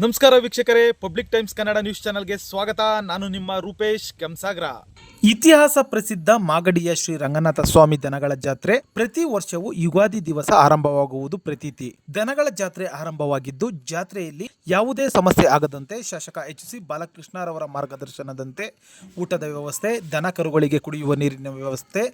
ನಮಸ್ಕಾರ ವೀಕ್ಷಕರೇ, public times Kannada news ಚಾನೆಲ್ಗೆ ಸ್ವಾಗತ. ನಾನು ನಿಮ್ಮ ರೂಪೇಶ್ ಕೆಂಸಾಗ್ರ. ಇತಿಹಾಸ ಪ್ರಸಿದ್ಧ ಮಾಗಡಿಯ ಶ್ರೀ ರಂಗನಾಥ ಸ್ವಾಮಿ ದನಗಳ ಜಾತ್ರೆ ಪ್ರತಿ ವರ್ಷವೂ ಯುಗಾದಿ ದಿವಸ ಆರಂಭವಾಗುವುದು ಪ್ರತೀತಿ. ದನಗಳ ಜಾತ್ರೆ ಆರಂಭವಾಗಿದ್ದು ಜಾತ್ರೆಯಲ್ಲಿ ಯಾವುದೇ ಸಮಸ್ಯೆ ಆಗದಂತೆ ಶಾಸಕ ಎಚ್.ಸಿ. ಬಾಲಕೃಷ್ಣರವರ ಮಾರ್ಗದರ್ಶನದಂತೆ ಊಟದ ವ್ಯವಸ್ಥೆ, ದನ ಕರುಗಳಿಗೆ ಕುಡಿಯುವ ನೀರಿನ ವ್ಯವಸ್ಥೆ,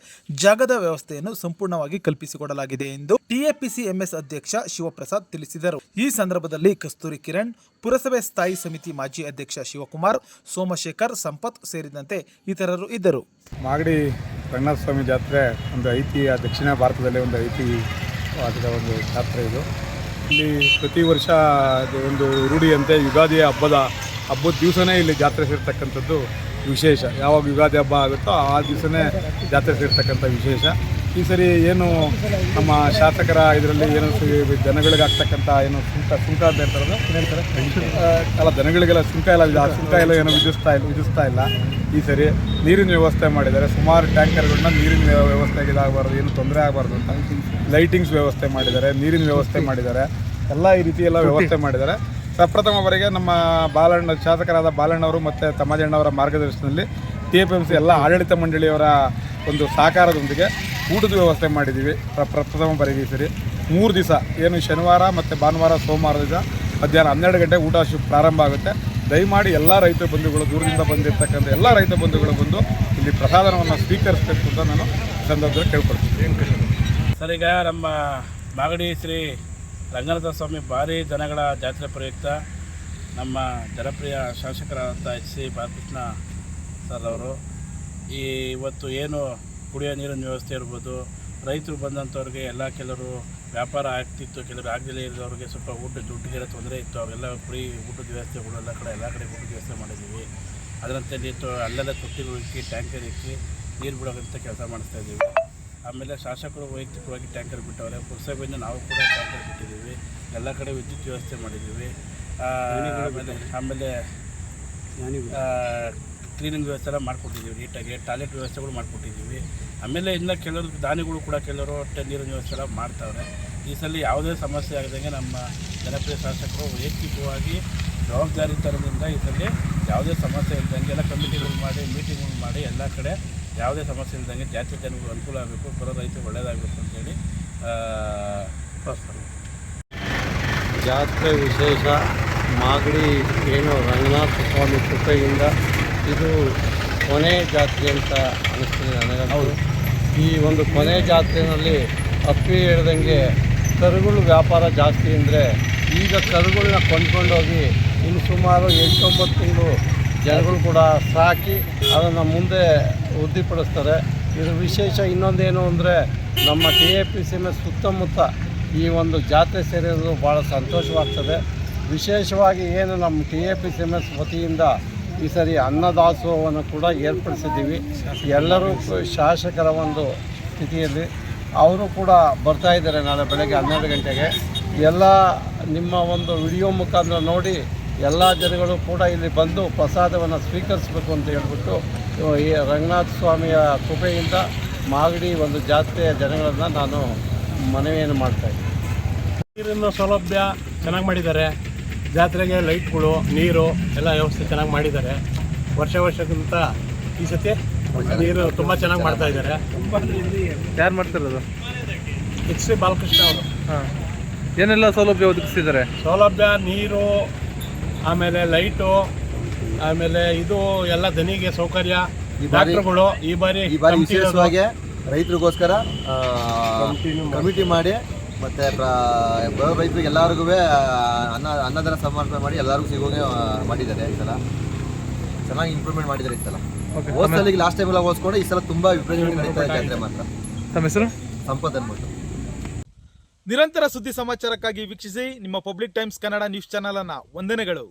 ಜಾಗದ ವ್ಯವಸ್ಥೆಯನ್ನು ಸಂಪೂರ್ಣವಾಗಿ ಕಲ್ಪಿಸಿಕೊಡಲಾಗಿದೆ ಎಂದು ಟಿಎಪಿಸಿ ಎಂಎಸ್ ಅಧ್ಯಕ್ಷ ಶಿವಪ್ರಸಾದ್ ತಿಳಿಸಿದರು. ಈ ಸಂದರ್ಭದಲ್ಲಿ ಕಸ್ತೂರಿ ಕಿರಣ್, ಪುರಸಭೆ ಸ್ಥಾಯಿ ಸಮಿತಿ ಮಾಜಿ ಅಧ್ಯಕ್ಷ ಶಿವಕುಮಾರ್, ಸೋಮಶೇಖರ್, ಸಂಪತ್ ಸೇರಿದಂತೆ ಇತರರು ಇದ್ದರು. ಮಾಗಡಿ ರಂಗನಾಥ ಸ್ವಾಮಿ ಜಾತ್ರೆ ಒಂದು ದಕ್ಷಿಣ ಭಾರತದಲ್ಲಿ ಒಂದು ಐತಿಹಾಸಿಕವಾದ ಒಂದು ಜಾತ್ರೆ ಇದು. ಇಲ್ಲಿ ಪ್ರತಿ ವರ್ಷ ಒಂದು ರೂಢಿಯಂತೆ ಯುಗಾದಿ ಹಬ್ಬದ ದಿವಸನೇ ಇಲ್ಲಿ ಜಾತ್ರೆ ಸೇರ್ತಕ್ಕಂಥದ್ದು ವಿಶೇಷ. ಯಾವಾಗ ಯುಗಾದಿ ಹಬ್ಬ ಆಗುತ್ತೋ ಆ ದಿವಸನೇ ಜಾತ್ರೆ ಸೇರ್ತಕ್ಕಂಥ ವಿಶೇಷ. ಈ ಸರಿ ಏನು ನಮ್ಮ ಶಾಸಕರ ಇದರಲ್ಲಿ ಏನು ದನಗಳಿಗೆ ಆಗ್ತಕ್ಕಂಥ ಏನು ಸುಂಕ ಅಂತ ಹೇಳ್ತಾರೆ ಅಲ್ಲ, ದನಗಳಿಗೆಲ್ಲ ಸುಂಕ ಎಲ್ಲ ಏನು ವಿಧಿಸ್ತಾ ಇಲ್ಲ. ಈ ಸರಿ ನೀರಿನ ವ್ಯವಸ್ಥೆ ಮಾಡಿದ್ದಾರೆ. ಸುಮಾರು ಟ್ಯಾಂಕರ್ಗಳನ್ನ ನೀರಿನ ವ್ಯವಸ್ಥೆಗೆ ಇದಾಗಬಾರ್ದು, ಏನು ತೊಂದರೆ ಆಗಬಾರ್ದು ಅಂತ ಲೈಟಿಂಗ್ಸ್ ವ್ಯವಸ್ಥೆ ಮಾಡಿದ್ದಾರೆ, ನೀರಿನ ವ್ಯವಸ್ಥೆ ಮಾಡಿದ್ದಾರೆ, ಎಲ್ಲ ಈ ರೀತಿ ಎಲ್ಲ ವ್ಯವಸ್ಥೆ ಮಾಡಿದ್ದಾರೆ. ಪ್ರಪ್ರಥಮವರೆಗೆ ನಮ್ಮ ಶಾಸಕರಾದ ಬಾಲಣ್ಣವರು ಮತ್ತು ತಮ್ಮಜಣ್ಣವರ ಮಾರ್ಗದರ್ಶನದಲ್ಲಿ TFMC ಎಲ್ಲ ಆಡಳಿತ ಮಂಡಳಿಯವರ ಒಂದು ಸಹಕಾರದೊಂದಿಗೆ ಊಟದ ವ್ಯವಸ್ಥೆ ಮಾಡಿದ್ದೀವಿ. ಪ್ರಥಮ ಬಾರಿಗೆ ಈ ಸರಿ 3 ದಿವಸ ಏನು ಶನಿವಾರ ಮತ್ತು ಭಾನುವಾರ, ಸೋಮವಾರ ದಿವಸ ಮಧ್ಯಾಹ್ನ 12 ಗಂಟೆ ಊಟ ಪ್ರಾರಂಭ ಆಗುತ್ತೆ. ದಯಮಾಡಿ ಎಲ್ಲ ರೈತ ಬಂಧುಗಳು, ದೂರದಿಂದ ಬಂದಿರತಕ್ಕಂಥ ಎಲ್ಲ ರೈತ ಬಂಧುಗಳು ಬಂದು ಇಲ್ಲಿ ಪ್ರಸಾದವನ್ನು ಸ್ವೀಕರಿಸಬೇಕು ಅಂತ ನಾನು ಸಂದರ್ಭದಲ್ಲಿ ಕೇಳ್ಕೊಳ್ತೀನಿ. ಸರ್, ಈಗ ನಮ್ಮ ಮಾಗಡಿ ಶ್ರೀ ರಂಗನಾಥ ಸ್ವಾಮಿ ಭಾರಿ ದನಗಳ ಜಾತ್ರೆ ಪ್ರಯುಕ್ತ ನಮ್ಮ ಜನಪ್ರಿಯ ಶಾಸಕರಾದಂಥ ಎಚ್.ಸಿ. ಬಾಲಕೃಷ್ಣ ಸರ್ ಅವರು ಇವತ್ತು ಏನು ಕುಡಿಯೋ ನೀರಿನ ವ್ಯವಸ್ಥೆ ಇರ್ಬೋದು, ರೈತರು ಬಂದಂಥವ್ರಿಗೆ ಎಲ್ಲ ಕೆಲವರು ವ್ಯಾಪಾರ ಆಗ್ತಿತ್ತು, ಕೆಲವರು ಆಗದೇ ಇರೋರಿಗೆ ಸ್ವಲ್ಪ ದುಡ್ಡಿಗೆಲ್ಲ ತೊಂದರೆ ಇತ್ತು, ಅವೆಲ್ಲ ಫ್ರೀ ಊಟದ ವ್ಯವಸ್ಥೆಗಳು ಎಲ್ಲ ಕಡೆ ಊಟದ ವ್ಯವಸ್ಥೆ ಮಾಡಿದ್ದೀವಿ. ಅದರಂತೆ ಅಲ್ಲೆಲ್ಲ ತೊಟ್ಟಿಗಳು ಇಕ್ಕಿ, ಟ್ಯಾಂಕರ್ ಇಕ್ಕಿ ನೀರು ಬಿಡೋಂಥ ಕೆಲಸ ಮಾಡಿಸ್ತಾಯಿದ್ದೀವಿ. ಆಮೇಲೆ ಶಾಸಕರು ವೈಯಕ್ತಿಕವಾಗಿ ಟ್ಯಾಂಕರ್ ಬಿಟ್ಟವ್ರೆ, ಪುರಸಭೆಯಿಂದ ನಾವು ಕೂಡ ಟ್ಯಾಂಕರ್ ಬಿಟ್ಟಿದ್ದೀವಿ. ಎಲ್ಲ ಕಡೆ ವಿದ್ಯುತ್ ವ್ಯವಸ್ಥೆ ಮಾಡಿದ್ದೀವಿ. ಆಮೇಲೆ ಕ್ಲೀನಿಂಗ್ ವ್ಯವಸ್ಥೆ ಎಲ್ಲ ಮಾಡಿಕೊಟ್ಟಿದ್ದೀವಿ, ನೀಟಾಗಿ ಟಾಯ್ಲೆಟ್ ವ್ಯವಸ್ಥೆಗಳು ಮಾಡಿಕೊಟ್ಟಿದ್ದೀವಿ. ಆಮೇಲೆ ಇನ್ನು ಕೆಲವರು ದಾನಿಗಳು ಕೂಡ ಕೆಲವರು ನೀರಿನ ವ್ಯವಸ್ಥೆ ಎಲ್ಲ ಮಾಡ್ತಾವ್ರೆ. ಈ ಸಲ ಯಾವುದೇ ಸಮಸ್ಯೆ ಆಗದಂಗೆ ನಮ್ಮ ಜನಪ್ರಿಯ ಶಾಸಕರು ವೈಯಕ್ತಿಕವಾಗಿ ಜವಾಬ್ದಾರಿತನದಿಂದ ಈ ಸಲ ಯಾವುದೇ ಸಮಸ್ಯೆ ಇಲ್ದಂಗೆ ಎಲ್ಲ ಕಮಿಟಿಗಳು ಮಾಡಿ, ಮೀಟಿಂಗ್ಗಳು ಮಾಡಿ ಎಲ್ಲ ಕಡೆ ಯಾವುದೇ ಸಮಸ್ಯೆ ಇಲ್ದಂಗೆ ಜಾತಿ ಜನಗಳು ಅನುಕೂಲ ಆಗಬೇಕು, ಬರೋ ರೈತರು ಒಳ್ಳೆಯದಾಗಬೇಕು ಅಂತೇಳಿ ಜಾತ್ರೆ ವಿಶೇಷ. ಮಾಗಡಿ ಏನು ರಂಗನಾಥ ಸ್ವಾಮಿ ಕೃಪೆಯಿಂದ ಇದು ಕೊನೆ ಜಾತ್ರೆ ಅಂತ ಅನ್ನಿಸ್ತದೆ ನನಗಂತೂ. ಈ ಒಂದು ಕೊನೆ ಜಾತ್ರೆಯಲ್ಲಿ ಅಪ್ಪಿ ಹೇಳ್ದಂಗೆ ಕರುಗಳು ವ್ಯಾಪಾರ ಜಾಸ್ತಿ ಅಂದರೆ ಈಗ ಕರುಗಳನ್ನ ಕೊಂಡ್ಕೊಂಡೋಗಿ ಇನ್ನು ಸುಮಾರು 8-9 ತಿಂಗಳು ಜನಗಳು ಕೂಡ ಸಾಕಿ ಅದನ್ನು ಮುಂದೆ ವೃದ್ಧಿಪಡಿಸ್ತಾರೆ. ಇದು ವಿಶೇಷ. ಇನ್ನೊಂದೇನು ಅಂದರೆ ನಮ್ಮ TAPCMS ಸುತ್ತಮುತ್ತ ಈ ಒಂದು ಜಾತ್ರೆ ಸೇರಿರೋದು ಭಾಳ ಸಂತೋಷವಾಗ್ತದೆ. ವಿಶೇಷವಾಗಿ ಏನು ನಮ್ಮ TAPCMS ವತಿಯಿಂದ ಈ ಸರಿ ಅನ್ನದಾಸೋಹವನ್ನು ಕೂಡ ಏರ್ಪಡಿಸಿದ್ದೀವಿ. ಎಲ್ಲರೂ ಶಾಸಕರ ಒಂದು ಸ್ಥಿತಿಯಲ್ಲಿ ಅವರು ಕೂಡ ಬರ್ತಾಯಿದ್ದಾರೆ. ನಾಳೆ ಬೆಳಗ್ಗೆ 12 ಗಂಟೆಗೆ ಎಲ್ಲ ನಿಮ್ಮ ಒಂದು ವಿಡಿಯೋ ಮುಖಾಂತರ ನೋಡಿ ಎಲ್ಲ ಜನಗಳು ಕೂಡ ಇಲ್ಲಿ ಬಂದು ಪ್ರಸಾದವನ್ನು ಸ್ವೀಕರಿಸಬೇಕು ಅಂತ ಹೇಳ್ಬಿಟ್ಟು ಈ ರಂಗನಾಥ ಸ್ವಾಮಿಯ ಕೃಪೆಯಿಂದ ಮಾಗಡಿ ಒಂದು ಜಾತ್ರೆಯ ಜನಗಳನ್ನು ನಾನು ಮನವಿಯನ್ನು ಮಾಡ್ತಾಯಿದ್ದೀನಿ. ನೀರಿನ ಸೌಲಭ್ಯ ಚೆನ್ನಾಗಿ ಮಾಡಿದ್ದಾರೆ. ಜಾತ್ರೆಗೆ ಲೈಟ್ಗಳು, ನೀರು ಎಲ್ಲ ವ್ಯವಸ್ಥೆ ಚೆನ್ನಾಗಿ ಮಾಡಿದ್ದಾರೆ. ವರ್ಷಕ್ಕಿಂತ ಈ ಸತಿ ನೀರು ತುಂಬ ಚೆನ್ನಾಗಿ ಮಾಡ್ತಾ ಇದ್ದಾರೆ. ಯಾರು ಮಾಡ್ತಿರೋದು? ಎಚ್.ಸಿ. ಬಾಲಕೃಷ್ಣ ಅವರು. ಏನೆಲ್ಲ ಸೌಲಭ್ಯ ಒದಗಿಸಿದ್ದಾರೆ? ಸೌಲಭ್ಯ, ನೀರು, ಆಮೇಲೆ ಲೈಟು, ಆಮೇಲೆ ಇದು ಎಲ್ಲ ದನಿಗೆ ಸೌಕರ್ಯ, ಡಾಕ್ಟರ್ಗಳು. ಈ ಬಾರಿ ವಿಶೇಷವಾಗಿ ರೈತರಿಗೋಸ್ಕರ ಕಮಿಟಿ ಮಾಡಿ ಮತ್ತು ಬರೋ ರೈತರಿಗೆ ಎಲ್ಲರಿಗೂ ಅನ್ನದಾನ ಸಮರ್ಪಣೆ ಮಾಡಿ ಎಲ್ಲರಿಗೂ ಸಿಗೋಗೆ ಮಾಡಿದ್ದಾರೆ. ಈ ಸಲ ಚೆನ್ನಾಗಿ ಇಂಪ್ರೂವ್ಮೆಂಟ್ ಮಾಡಿದ್ದಾರೆ. ಈ ಸಲ ಹೋದ್ಸಲಿಗೆ ಲಾಸ್ಟ್ ಟೈಮ್ ಎಲ್ಲ ಹೋಲಿಸ್ಕೊಂಡು ಈ ಸಲ ತುಂಬ ವಿಪರೀತ ನಡೀತಾ ಇದೆ. ಮಾತ್ರ ತಮ್ಮ ಹೆಸರು? ಸಂಪತ್ ಅನ್ಬಿಟ್ಟು. ನಿರಂತರ ಸುದ್ದಿ ಸಮಾಚಾರಕ್ಕಾಗಿ ವೀಕ್ಷಿಸಿ ನಿಮ್ಮ public times Kannada news channel ಅನ್ನ. ವಂದನೆಗಳು.